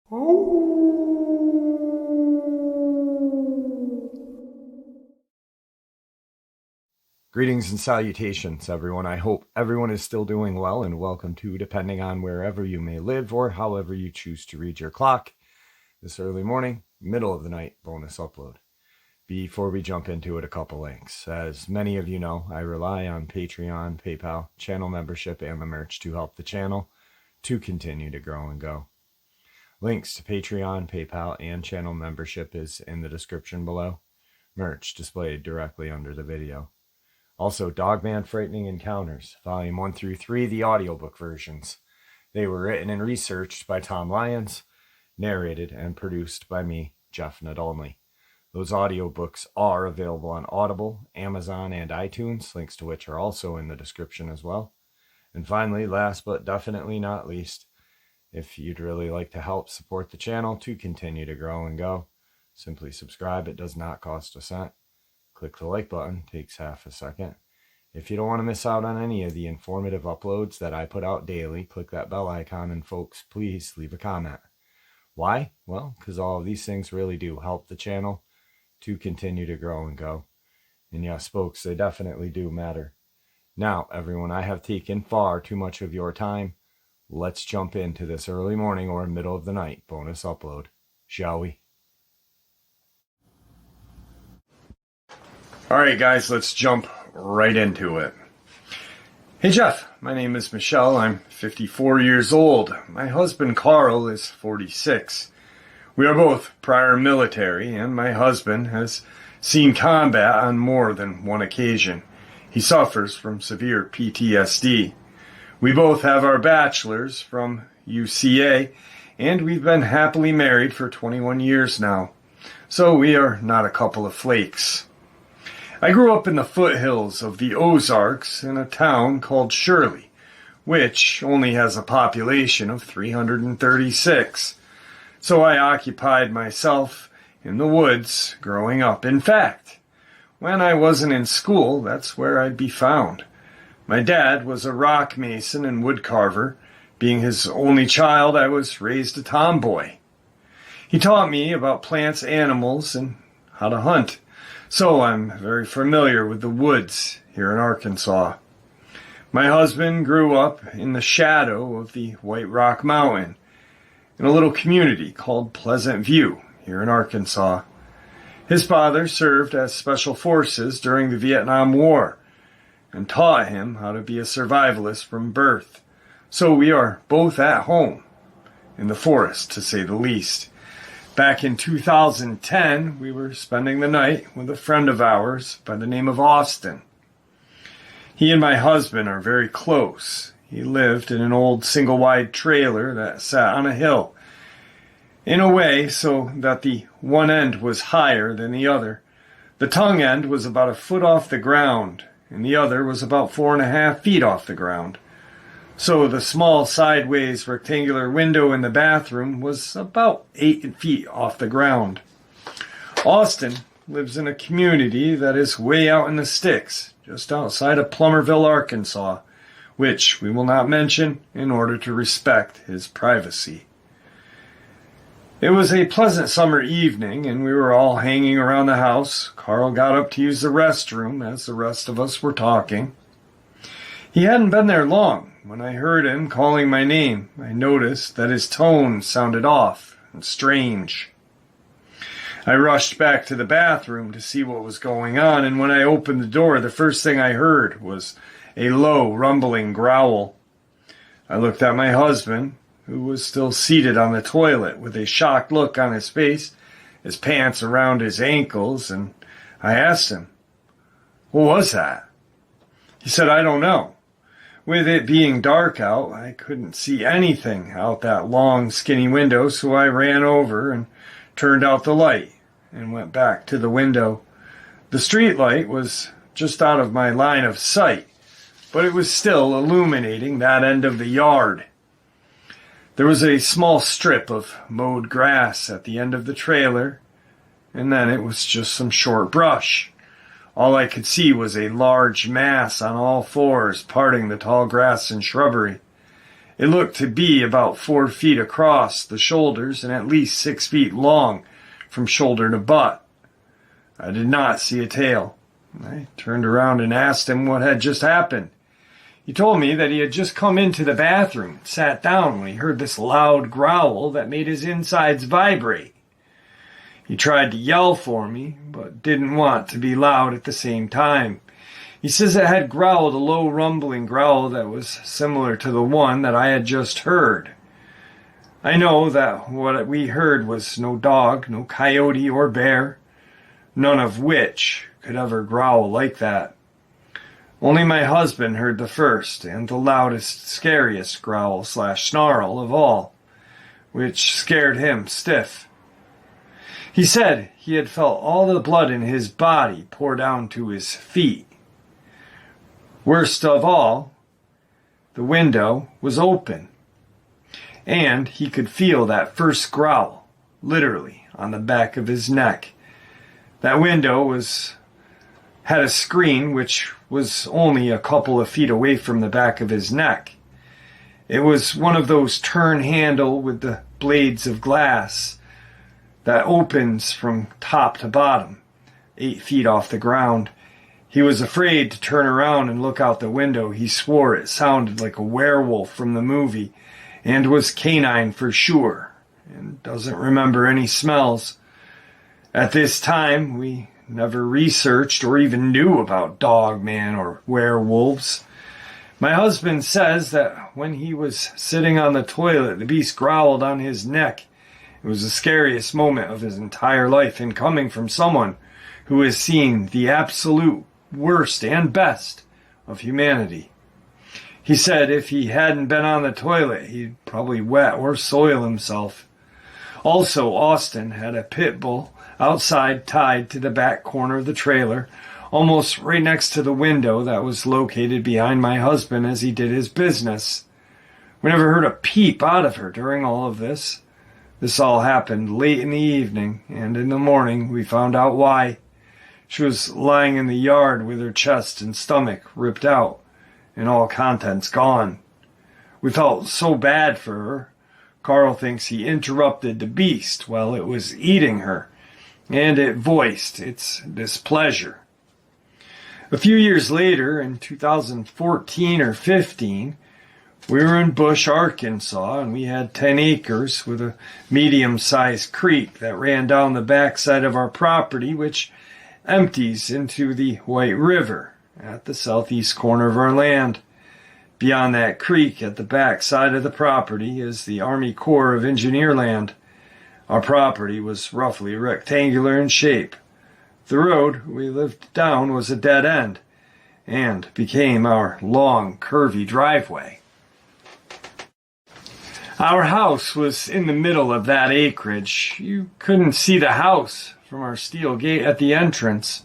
Greetings and salutations, everyone. I hope everyone is still doing well, and welcome to, depending on wherever you may live or however you choose to read your clock, this early morning, middle of the night bonus upload. Before we jump into it, a couple links. As many of you know, I rely on Patreon, PayPal, channel membership, and the merch to help the channel to continue to grow and go. Links to Patreon, PayPal, and channel membership is in the description below. Merch displayed directly under the video. Also, Dogman Frightening Encounters, Volume 1 through 3, the audiobook versions. They were written and researched by Tom Lyons, narrated and produced by me, Jeff Nadolny. Those audiobooks are available on Audible, Amazon, and iTunes, links to which are also in the description as well. And finally, last but definitely not least, if you'd really like to help support the channel to continue to grow and go, simply subscribe. It does not cost a cent. Click the like button, takes half a second. If you don't want to miss out on any of the informative uploads that I put out daily, click that bell icon, and folks, please leave a comment. Why? Well, because all of these things really do help the channel to continue to grow and go. And yes, folks, they definitely do matter. Now, everyone, I have taken far too much of your time. Let's jump into this early morning or middle of the night bonus upload, shall we? Alright guys, let's jump right into it. Hey Jeff, my name is Michelle. I'm 54 years old. My husband Carl is 46. We are both prior military, and my husband has seen combat on more than one occasion. He suffers from severe PTSD. We both have our bachelors from UCA, and we've been happily married for 21 years now. So we are not a couple of flakes. I grew up in the foothills of the Ozarks in a town called Shirley, which only has a population of 336. So I occupied myself in the woods growing up. In fact, when I wasn't in school, that's where I'd be found. My dad was a rock mason and wood carver. Being his only child, I was raised a tomboy. He taught me about plants, animals, and how to hunt. So I'm very familiar with the woods here in Arkansas. My husband grew up in the shadow of the White Rock Mountain in a little community called Pleasant View here in Arkansas. His father served as Special Forces during the Vietnam War and taught him how to be a survivalist from birth. So we are both at home in the forest, to say the least. Back in 2010, we were spending the night with a friend of ours by the name of Austin. He and my husband are very close. He lived in an old single-wide trailer that sat on a hill, in a way so that the one end was higher than the other. The tongue end was about a foot off the ground, and the other was about 4.5 feet off the ground. So the small sideways rectangular window in the bathroom was about 8 feet off the ground. Austin lives in a community that is way out in the sticks, just outside of Plummerville, Arkansas, which we will not mention in order to respect his privacy. It was a pleasant summer evening, and we were all hanging around the house. Carl got up to use the restroom as the rest of us were talking. He hadn't been there long when I heard him calling my name. I noticed that his tone sounded off and strange. I rushed back to the bathroom to see what was going on, and when I opened the door, the first thing I heard was a low, rumbling growl. I looked at my husband, who was still seated on the toilet with a shocked look on his face, his pants around his ankles, and I asked him, "What was that?" He said, "I don't know." With it being dark out, I couldn't see anything out that long, skinny window, so I ran over and turned out the light and went back to the window. The street light was just out of my line of sight, but it was still illuminating that end of the yard. There was a small strip of mowed grass at the end of the trailer, and then it was just some short brush. All I could see was a large mass on all fours parting the tall grass and shrubbery. It looked to be about 4 feet across the shoulders and at least 6 feet long from shoulder to butt. I did not see a tail. I turned around and asked him what had just happened. He told me that he had just come into the bathroom and sat down when he heard this loud growl that made his insides vibrate. He tried to yell for me, but didn't want to be loud at the same time. He says it had growled a low rumbling growl that was similar to the one that I had just heard. I know that what we heard was no dog, no coyote or bear, none of which could ever growl like that. Only my husband heard the first and the loudest, scariest growl/snarl of all, which scared him stiff. He said he had felt all the blood in his body pour down to his feet. Worst of all, the window was open, and he could feel that first growl, literally, on the back of his neck. That window had a screen which was only a couple of feet away from the back of his neck. It was one of those turn handle with the blades of glass that opens from top to bottom, 8 feet off the ground. He was afraid to turn around and look out the window. He swore it sounded like a werewolf from the movie and was canine for sure, and doesn't remember any smells. At this time, we never researched or even knew about Dogman or werewolves. My husband says that when he was sitting on the toilet, the beast growled on his neck. It was the scariest moment of his entire life, and coming from someone who has seen the absolute worst and best of humanity. He said if he hadn't been on the toilet, he'd probably wet or soil himself. Also, Austin had a pit bull outside tied to the back corner of the trailer, almost right next to the window that was located behind my husband as he did his business. We never heard a peep out of her during all of this. This all happened late in the evening, and in the morning we found out why. She was lying in the yard with her chest and stomach ripped out and all contents gone. We felt so bad for her. Carl thinks he interrupted the beast while it was eating her, and it voiced its displeasure. A few years later, in 2014 or 15, we were in Bush, Arkansas, and we had 10 acres with a medium-sized creek that ran down the backside of our property, which empties into the White River at the southeast corner of our land. Beyond that creek, at the back side of the property, is the Army Corps of Engineer land. Our property was roughly rectangular in shape. The road we lived down was a dead end and became our long, curvy driveway. Our house was in the middle of that acreage. You couldn't see the house from our steel gate at the entrance.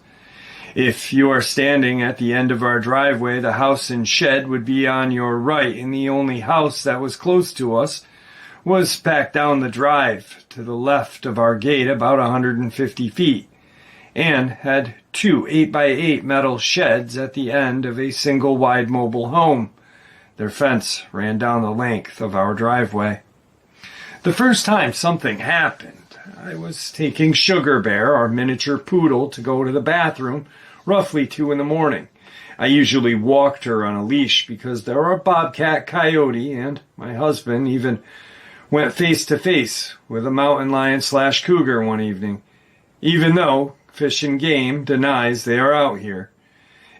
If you are standing at the end of our driveway, the house and shed would be on your right, and the only house that was close to us was back down the drive to the left of our gate about 150 feet, and had 2 8x8 metal sheds at the end of a single wide mobile home. Their fence ran down the length of our driveway. The first time something happened, I was taking Sugar Bear, our miniature poodle, to go to the bathroom, roughly 2 a.m. I usually walked her on a leash because there were a bobcat, coyote, and my husband even went face-to-face with a mountain lion/cougar one evening, even though Fish and Game denies they are out here.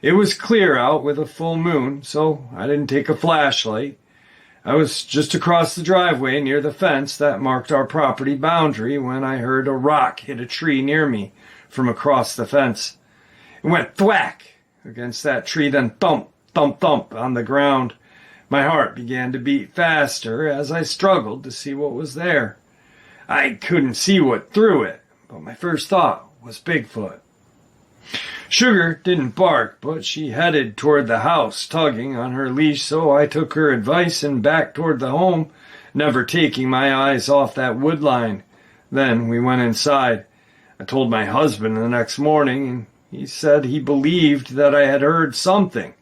It was clear out with a full moon, so I didn't take a flashlight. I was just across the driveway near the fence that marked our property boundary when I heard a rock hit a tree near me from across the fence. It went thwack against that tree, then thump, thump, thump on the ground. My heart began to beat faster as I struggled to see what was there. I couldn't see what threw it, but my first thought was Bigfoot. Sugar didn't bark, but she headed toward the house, tugging on her leash, so I took her advice and backed toward the home, never taking my eyes off that wood line. Then we went inside. I told my husband the next morning, and he said he believed that I had heard something,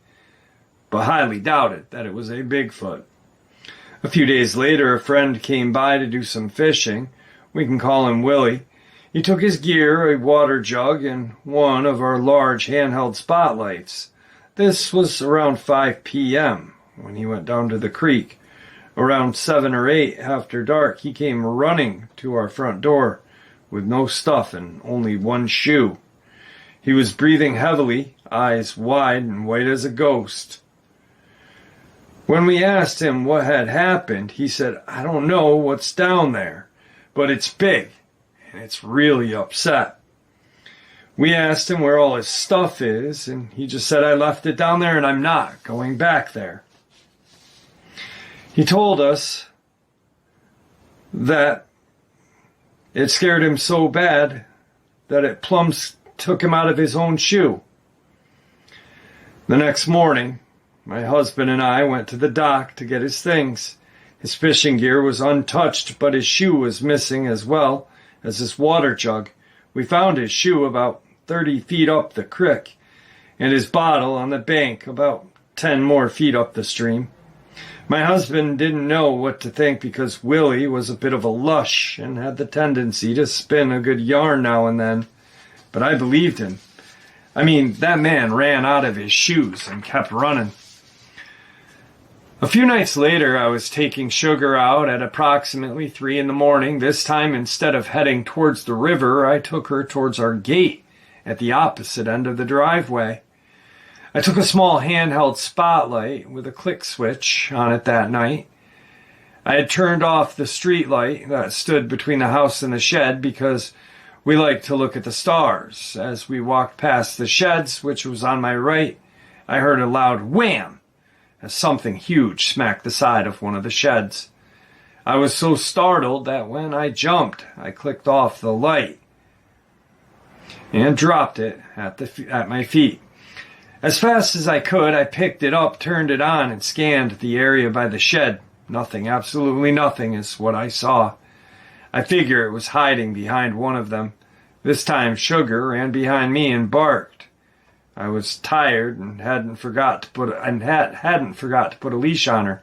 but highly doubted that it was a Bigfoot. A few days later, a friend came by to do some fishing. We can call him Willie. He took his gear, a water jug, and one of our large handheld spotlights. This was around 5 p.m. when he went down to the creek. Around 7 or 8 after dark, he came running to our front door with no stuff and only one shoe. He was breathing heavily, eyes wide and white as a ghost. When we asked him what had happened, he said, "I don't know what's down there, but it's big and it's really upset." We asked him where all his stuff is, and he just said, "I left it down there and I'm not going back there." He told us that it scared him so bad that it plumb took him out of his own shoe. The next morning, my husband and I went to the dock to get his things. His fishing gear was untouched, but his shoe was missing as well as his water jug. We found his shoe about 30 feet up the creek, and his bottle on the bank about 10 more feet up the stream. My husband didn't know what to think because Willie was a bit of a lush and had the tendency to spin a good yarn now and then, but I believed him. I mean, that man ran out of his shoes and kept running. A few nights later, I was taking Sugar out at approximately 3 in the morning. This time, instead of heading towards the river, I took her towards our gate at the opposite end of the driveway. I took a small handheld spotlight with a click switch on it that night. I had turned off the street light that stood between the house and the shed because we liked to look at the stars. As we walked past the sheds, which was on my right, I heard a loud wham as something huge smacked the side of one of the sheds. I was so startled that when I jumped, I clicked off the light and dropped it at my feet. As fast as I could, I picked it up, turned it on, and scanned the area by the shed. Nothing, absolutely nothing is what I saw. I figure it was hiding behind one of them. This time Sugar ran behind me and barked. I was tired and hadn't forgot to put a leash on her,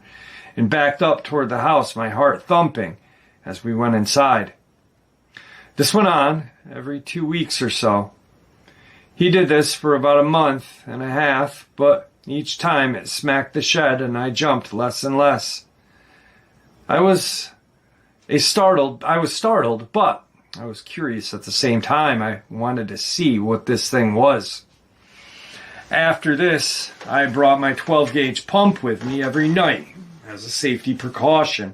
and backed up toward the house, my heart thumping as we went inside. This went on every 2 weeks or so. He did this for about a month and a half, but each time it smacked the shed and I jumped less and less. I was startled, but I was curious at the same time. I wanted to see what this thing was. After this, I brought my 12-gauge pump with me every night as a safety precaution.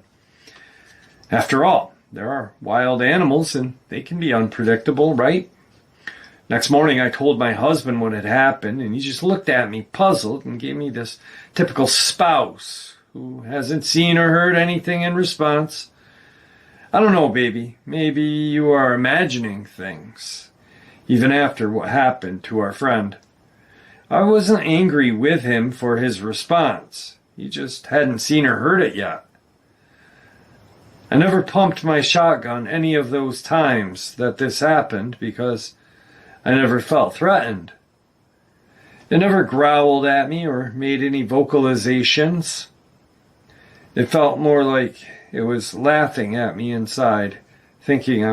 After all, there are wild animals and they can be unpredictable, right? Next morning, I told my husband what had happened, and he just looked at me puzzled and gave me this typical spouse who hasn't seen or heard anything in response. "I don't know, baby. Maybe you are imagining things," even after what happened to our friend. I wasn't angry with him for his response. He just hadn't seen or heard it yet. I never pumped my shotgun any of those times that this happened because I never felt threatened. It never growled at me or made any vocalizations. It felt more like it was laughing at me inside, thinking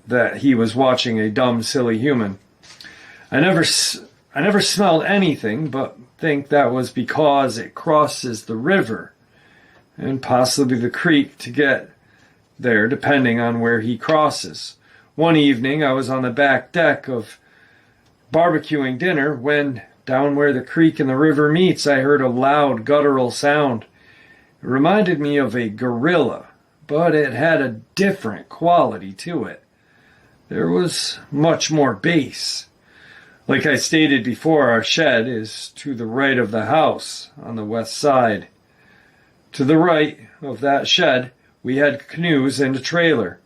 that he was watching a dumb, silly human. I never smelled anything, but think that was because it crosses the river and possibly the creek to get there, depending on where he crosses. One evening, I was on the back deck of barbecuing dinner when, down where the creek and the river meets, I heard a loud guttural sound. It reminded me of a gorilla, but it had a different quality to it. There was much more bass. Like I stated before, our shed is to the right of the house, on the west side. To the right of that shed, we had canoes and a trailer.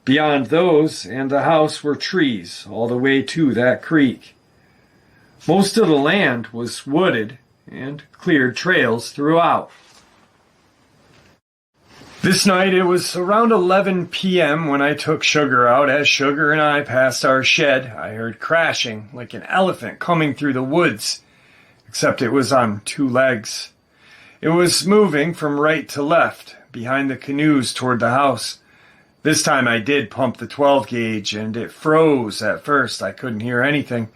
Beyond those and the house were trees all the way to that creek. Most of the land was wooded and cleared trails throughout. This night it was around 11 p.m. when I took Sugar out. As Sugar and I passed our shed, I heard crashing like an elephant coming through the woods. except it was on two legs. It was moving from right to left, behind the canoes toward the house. This time I did pump the 12 gauge, and it froze at first. I couldn't hear anything.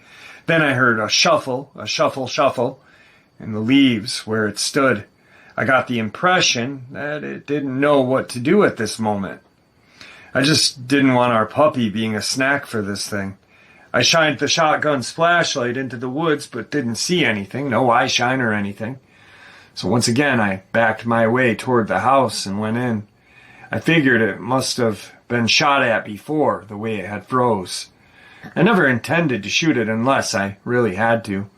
Then I heard a shuffle, in the leaves where it stood. I got the impression that it didn't know what to do at this moment. I just didn't want our puppy being a snack for this thing. I shined the shotgun's flashlight into the woods, but didn't see anything, no eye shine or anything. So once again, I backed my way toward the house and went in. I figured it must have been shot at before, the way it had froze. I never intended to shoot it unless I really had to.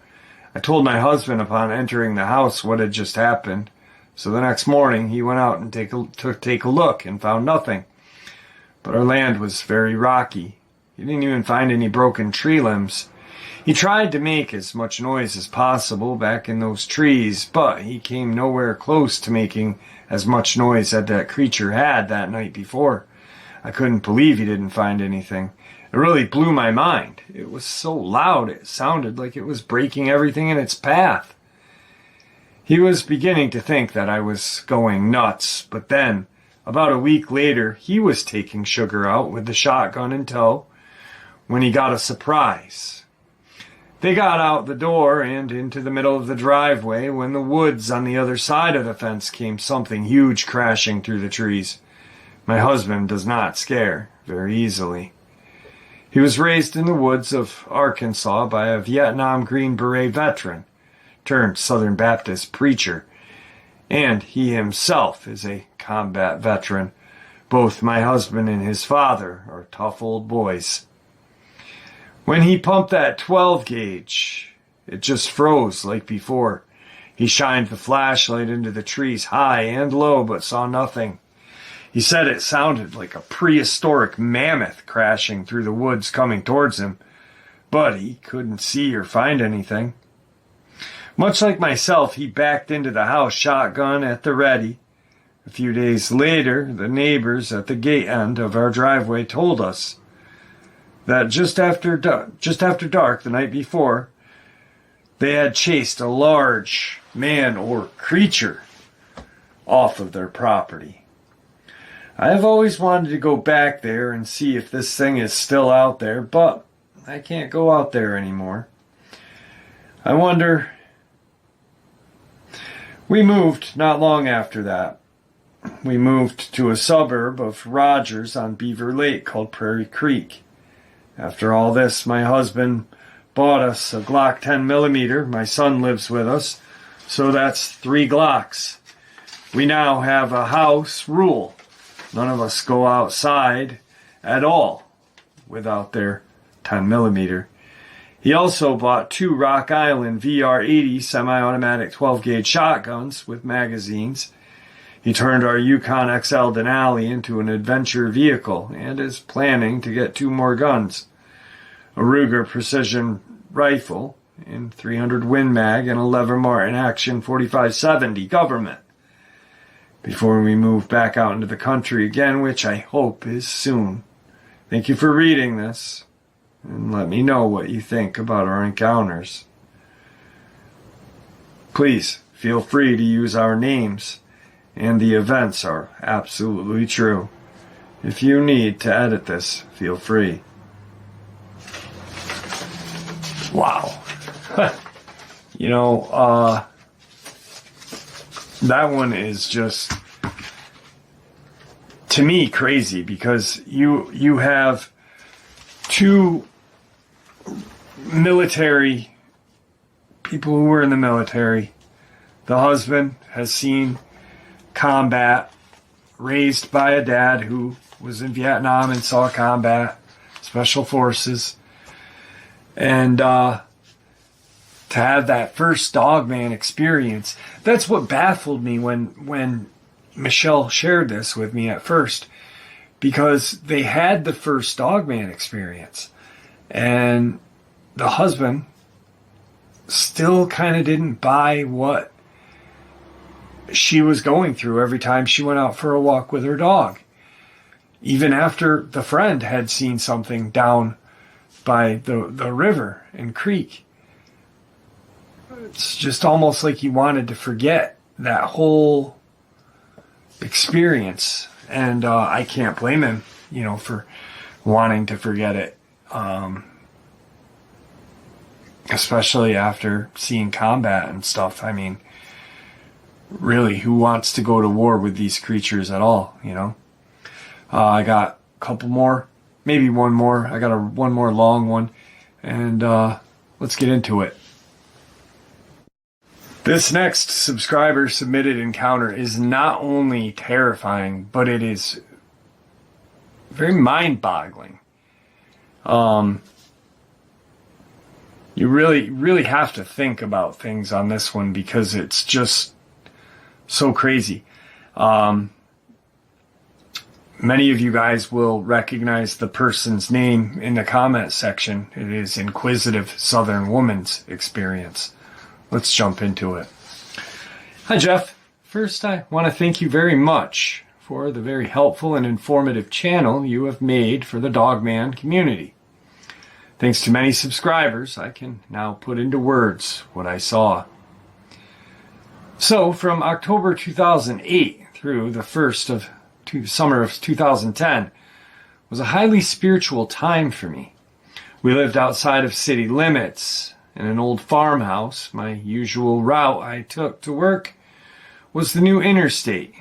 I told my husband upon entering the house what had just happened. So the next morning, he went out and take a look and found nothing. But our land was very rocky. He didn't even find any broken tree limbs. He tried to make as much noise as possible back in those trees, but he came nowhere close to making as much noise as that creature had that night before. I couldn't believe he didn't find anything. It really blew my mind. It was so loud it sounded like it was breaking everything in its path. He was beginning to think that I was going nuts, but then, about a week later, he was taking Sugar out with the shotgun in tow when he got a surprise. They got out the door and into the middle of the driveway when the woods on the other side of the fence came something huge crashing through the trees. My husband does not scare very easily. He was raised in the woods of Arkansas by a Vietnam Green Beret veteran turned Southern Baptist preacher, and he himself is a combat veteran. Both my husband and his father are tough old boys. When he pumped that 12 gauge, it just froze like before. He shined the flashlight into the trees high and low, but saw nothing. He said it sounded like a prehistoric mammoth crashing through the woods coming towards him, but he couldn't see or find anything. Much like myself, he backed into the house, shotgun at the ready. A few days later, the neighbors at the gate end of our driveway told us that just after dark the night before, they had chased a large man or creature off of their property. I have always wanted to go back there and see if this thing is still out there, but I can't go out there anymore. I wonder. We moved not long after that. We moved to a suburb of Rogers on Beaver Lake called Prairie Creek. After all this, my husband bought us a Glock 10mm. My son lives with us, so that's 3 Glocks. We now have a house rule. None of us go outside at all without their 10mm. He also bought 2 Rock Island VR-80 semi-automatic 12-gauge shotguns with magazines. He turned our Yukon XL Denali into an adventure vehicle and is planning to get 2 more guns. A Ruger precision rifle in 300 Win Mag and a Lever Martin Action 4570 government. Before we move back out into the country again, which I hope is soon. Thank you for reading this, and let me know what you think about our encounters. Please feel free to use our names, and the events are absolutely true. If you need to edit this, feel free. Wow. That one is just, to me, crazy, because you have 2 military people who were in the military. The husband has seen combat, raised by a dad who was in Vietnam and saw combat, special forces. And to have that first Dogman experience, that's what baffled me when Michelle shared this with me at first, because they had the first Dogman experience, and the husband still kind of didn't buy what she was going through every time she went out for a walk with her dog. Even after the friend had seen something down by the river and creek. it's just almost like he wanted to forget that whole experience. And I can't blame him, for wanting to forget it. Especially after seeing combat and stuff. I mean, really, who wants to go to war with these creatures at all, I got a couple more, maybe one more. I got one more long one, and let's get into it. This next subscriber submitted encounter is not only terrifying, but it is very mind-boggling. You really have to think about things on this one because it's just so crazy. Many of you guys will recognize the person's name in the comment section. It is Inquisitive Southern Woman's Experience. Let's jump into it. Hi, Jeff. First, I want to thank you very much for the very helpful and informative channel you have made for the Dogman community. Thanks to many subscribers, I can now put into words what I saw. So, from October 2008 through the summer of 2010 was a highly spiritual time for me. We lived outside of city limits in an old farmhouse. My usual route I took to work was the new interstate,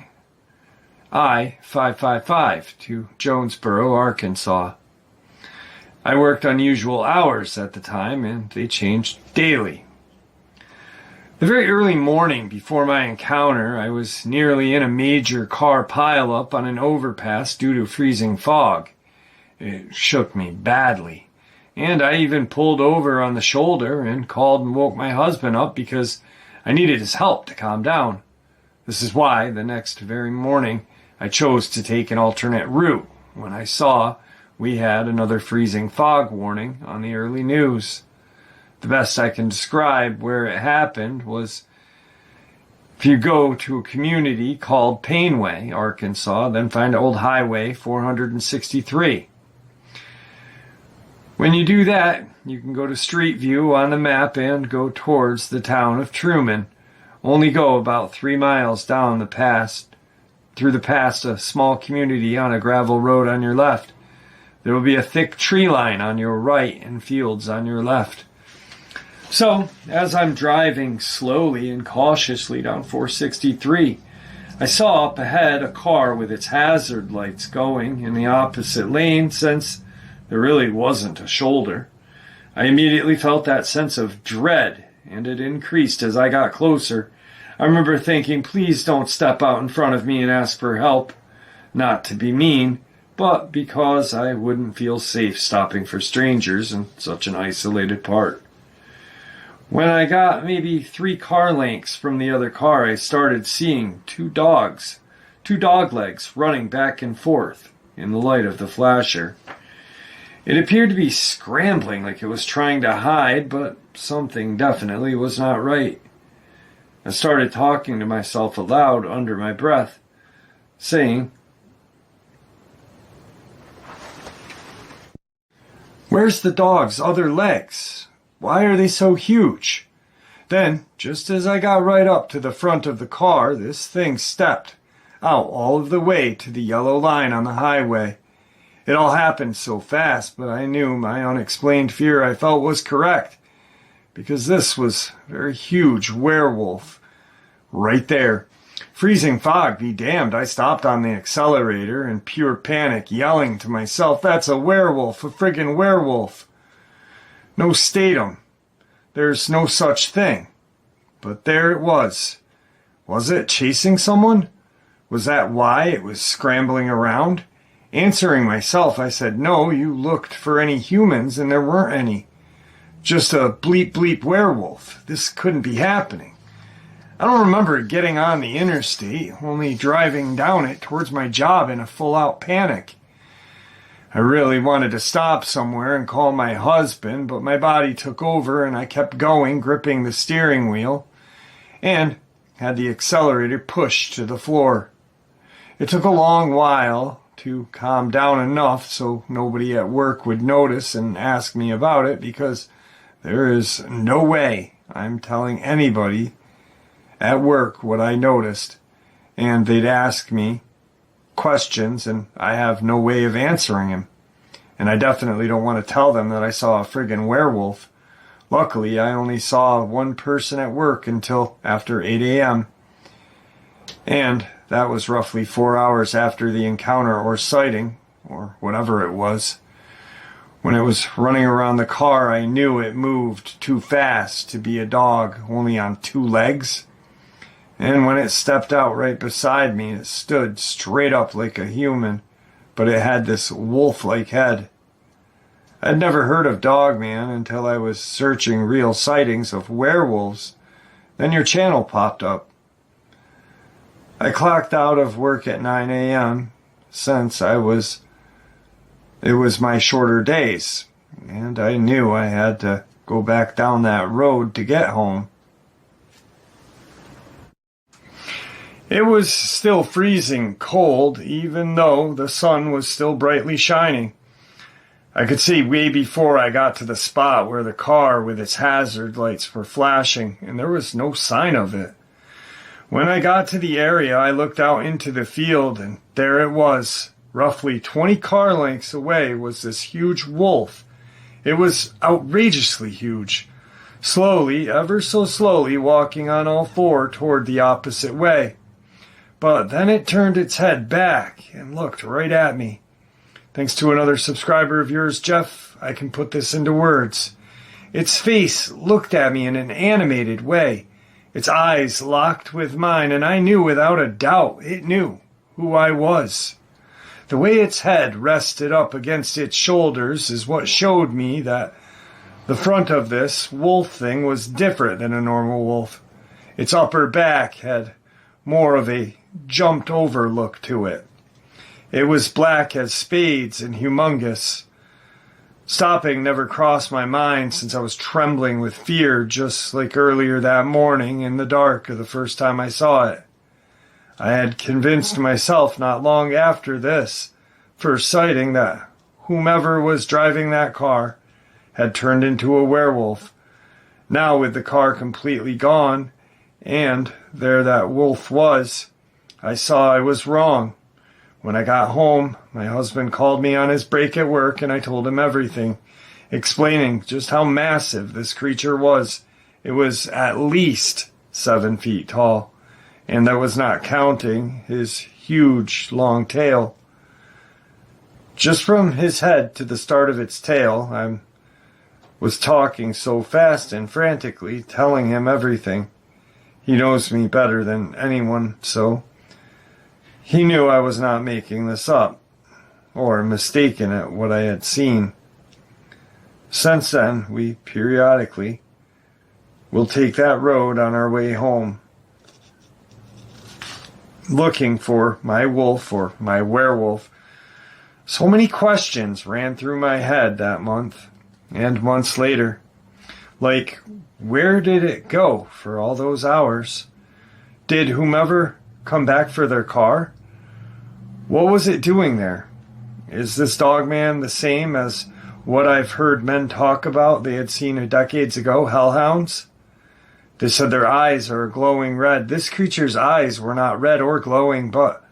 I-555, to Jonesboro, Arkansas. I worked unusual hours at the time, and they changed daily. The very early morning before my encounter, I was nearly in a major car pileup on an overpass due to freezing fog. It shook me badly, and I even pulled over on the shoulder and called and woke my husband up because I needed his help to calm down. This is why, the next very morning, I chose to take an alternate route when I saw we had another freezing fog warning on the early news. The best I can describe where it happened was if you go to a community called Painway, Arkansas, then find Old Highway 463. When you do that, you can go to Street View on the map and go towards the town of Truman. Only go about 3 miles down past a small community on a gravel road on your left. There will be a thick tree line on your right and fields on your left. So, as I'm driving slowly and cautiously down 463, I saw up ahead a car with its hazard lights going in the opposite lane since there really wasn't a shoulder. I immediately felt that sense of dread, and it increased as I got closer. I remember thinking, please don't step out in front of me and ask for help. Not to be mean, but because I wouldn't feel safe stopping for strangers in such an isolated part. When I got maybe 3 car lengths from the other car, I started seeing 2 dog legs running back and forth in the light of the flasher. It appeared to be scrambling like it was trying to hide, but something definitely was not right. I started talking to myself aloud under my breath, saying, "Where's the dog's other legs? Why are they so huge?" Then, just as I got right up to the front of the car, this thing stepped out all of the way to the yellow line on the highway. It all happened so fast, but I knew my unexplained fear I felt was correct, because this was a very huge werewolf right there. Freezing fog be damned, I stopped on the accelerator in pure panic, yelling to myself, "That's a werewolf, a friggin' werewolf." No statum. There's no such thing. But there it was. Was it chasing someone? Was that why it was scrambling around? Answering myself, I said, "No, you looked for any humans and there weren't any. Just a bleep bleep werewolf. This couldn't be happening." I don't remember getting on the interstate, only driving down it towards my job in a full-out panic. I really wanted to stop somewhere and call my husband, but my body took over and I kept going, gripping the steering wheel, and had the accelerator pushed to the floor. It took a long while to calm down enough so nobody at work would notice and ask me about it, because there is no way I'm telling anybody at work what I noticed, and they'd ask me questions, and I have no way of answering them. And I definitely don't want to tell them that I saw a friggin' werewolf. Luckily, I only saw one person at work until after 8 a.m. And that was roughly 4 hours after the encounter or sighting, or whatever it was. When it was running around the car, I knew it moved too fast to be a dog, only on 2 legs. And when it stepped out right beside me, it stood straight up like a human, but it had this wolf-like head. I'd never heard of Dogman until I was searching real sightings of werewolves. Then your channel popped up. I clocked out of work at 9 a.m. since it was my shorter days, and I knew I had to go back down that road to get home. It was still freezing cold, even though the sun was still brightly shining. I could see way before I got to the spot where the car with its hazard lights were flashing, and there was no sign of it. When I got to the area, I looked out into the field, and there it was. Roughly 20 car lengths away was this huge wolf. It was outrageously huge, slowly, ever so slowly, walking on all 4 toward the opposite way. But then it turned its head back and looked right at me. Thanks to another subscriber of yours, Jeff, I can put this into words. Its face looked at me in an animated way. Its eyes locked with mine, and I knew without a doubt it knew who I was. The way its head rested up against its shoulders is what showed me that the front of this wolf thing was different than a normal wolf. Its upper back had more of a jumped over look to it. It was black as spades and humongous. Stopping never crossed my mind since I was trembling with fear just like earlier that morning in the dark of the first time I saw it. I had convinced myself not long after this first sighting that whomever was driving that car had turned into a werewolf. Now with the car completely gone, and there that wolf was, I saw I was wrong. When I got home, my husband called me on his break at work, and I told him everything, explaining just how massive this creature was. It was at least 7 feet tall, and that was not counting his huge long tail. Just from his head to the start of its tail, I was talking so fast and frantically, telling him everything. He knows me better than anyone, so he knew I was not making this up, or mistaken at what I had seen. Since then, we periodically will take that road on our way home, looking for my wolf or my werewolf. So many questions ran through my head that month and months later. Like, where did it go for all those hours? Did whomever come back for their car? What was it doing there? Is this Dogman the same as what I've heard men talk about they had seen decades ago, hellhounds? They said their eyes are glowing red. This creature's eyes were not red or glowing, but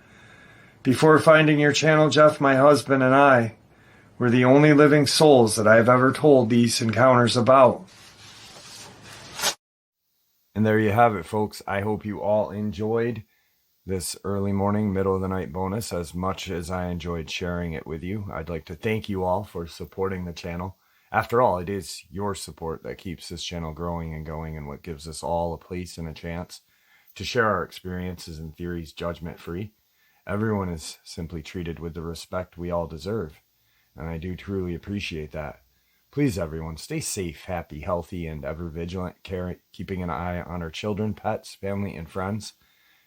before finding your channel, Jeff, my husband and I were the only living souls that I've ever told these encounters about. And there you have it, folks. I hope you all enjoyed this early morning, middle of the night bonus as much as I enjoyed sharing it with you. I'd like to thank you all for supporting the channel. After all, it is your support that keeps this channel growing and going, and what gives us all a place and a chance to share our experiences and theories judgment-free. Everyone is simply treated with the respect we all deserve, and I do truly appreciate that. Please, everyone, stay safe, happy, healthy, and ever vigilant, keeping an eye on our children, pets, family, and friends.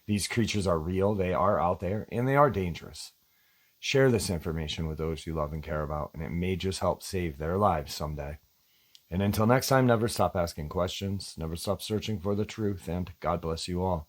These creatures are real, they are out there, and they are dangerous. Share this information with those you love and care about, and it may just help save their lives someday. And until next time, never stop asking questions, never stop searching for the truth, and God bless you all.